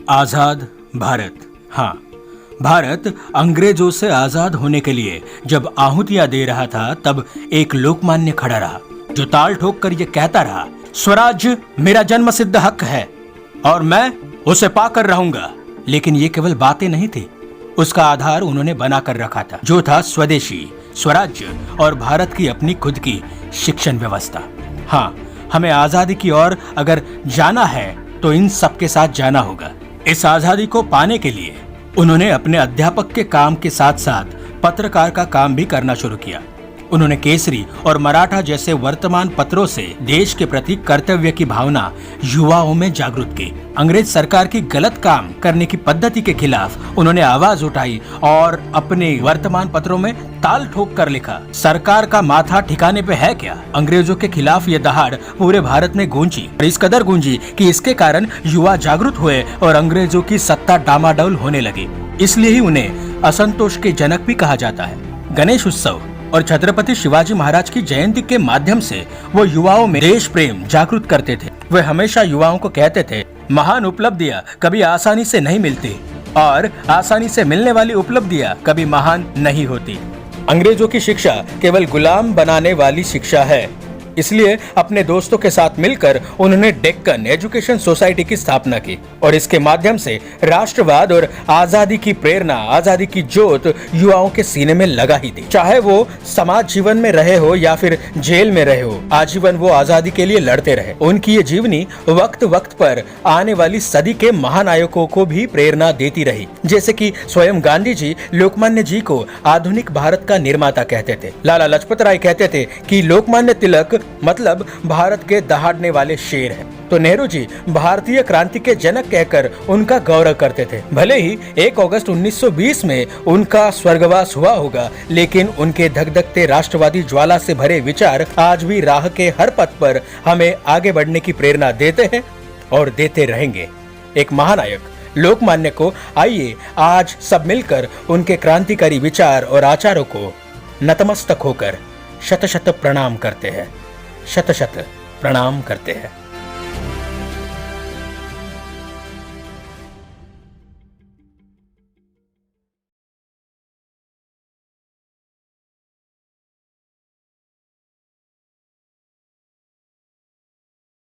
आजाद भारत। हाँ, भारत अंग्रेजों से आजाद होने के लिए जब आहुतियां दे रहा था, तब एक लोकमान्य खड़ा रहा जो ताल ठोक कर ये कहता रहा, स्वराज्य मेरा जन्म सिद्ध हक है और मैं उसे पाकर रहूंगा। लेकिन ये केवल बातें नहीं थी, उसका आधार उन्होंने बनाकर रखा था, जो था स्वदेशी, स्वराज्य और भारत की अपनी खुद की शिक्षण व्यवस्था। हाँ, हमें आजादी की ओर अगर जाना है तो इन सब के साथ जाना होगा। इस आजादी को पाने के लिए उन्होंने अपने अध्यापक के काम के साथ साथ पत्रकार का काम भी करना शुरू किया। उन्होंने केसरी और मराठा जैसे वर्तमान पत्रों से देश के प्रति कर्तव्य की भावना युवाओं में जागृत की। अंग्रेज सरकार की गलत काम करने की पद्धति के खिलाफ उन्होंने आवाज उठाई और अपने वर्तमान पत्रों में ताल ठोक कर लिखा, सरकार का माथा ठिकाने पे है क्या। अंग्रेजों के खिलाफ ये दहाड़ पूरे भारत में गूंजी और इस कदर गूंजी कि इसके कारण युवा जागरूक हुए और अंग्रेजों की सत्ता डामाडोल होने लगी। इसलिए ही उन्हें असंतोष के जनक भी कहा जाता है। गणेश उत्सव और छत्रपति शिवाजी महाराज की जयंती के माध्यम से वो युवाओं में देश प्रेम जागृत करते थे। वे हमेशा युवाओं को कहते थे, महान उपलब्धियां कभी आसानी से नहीं मिलती और आसानी से मिलने वाली उपलब्धियां कभी महान नहीं होती। अंग्रेजों की शिक्षा केवल गुलाम बनाने वाली शिक्षा है। इसलिए अपने दोस्तों के साथ मिलकर उन्होंने डेक्कन एजुकेशन सोसाइटी की स्थापना की और इसके माध्यम से राष्ट्रवाद और आजादी की प्रेरणा, आजादी की जोत युवाओं के सीने में लगा ही दी। चाहे वो समाज जीवन में रहे हो या फिर जेल में रहे हो, आजीवन वो आजादी के लिए लड़ते रहे। उनकी ये जीवनी वक्त वक्त पर आने वाली सदी के महानायकों को भी प्रेरणा देती रही, जैसे कि स्वयं गांधी जी लोकमान्य जी को आधुनिक भारत का निर्माता कहते थे। लाला लाजपत राय कहते थे कि लोकमान्य तिलक मतलब भारत के दहाड़ने वाले शेर हैं। तो नेहरू जी भारतीय क्रांति के जनक कहकर उनका गौरव करते थे। भले ही 1 अगस्त 1920 में उनका स्वर्गवास हुआ होगा, लेकिन उनके धकधकते राष्ट्रवादी ज्वाला से भरे विचार आज भी राह के हर पथ पर हमें आगे बढ़ने की प्रेरणा देते हैं और देते रहेंगे। एक महानायक लोकमान्य को आइए आज सब मिलकर उनके क्रांतिकारी विचार और आचारों को नतमस्तक होकर शत शत प्रणाम करते हैं, शत शत प्रणाम करते हैं।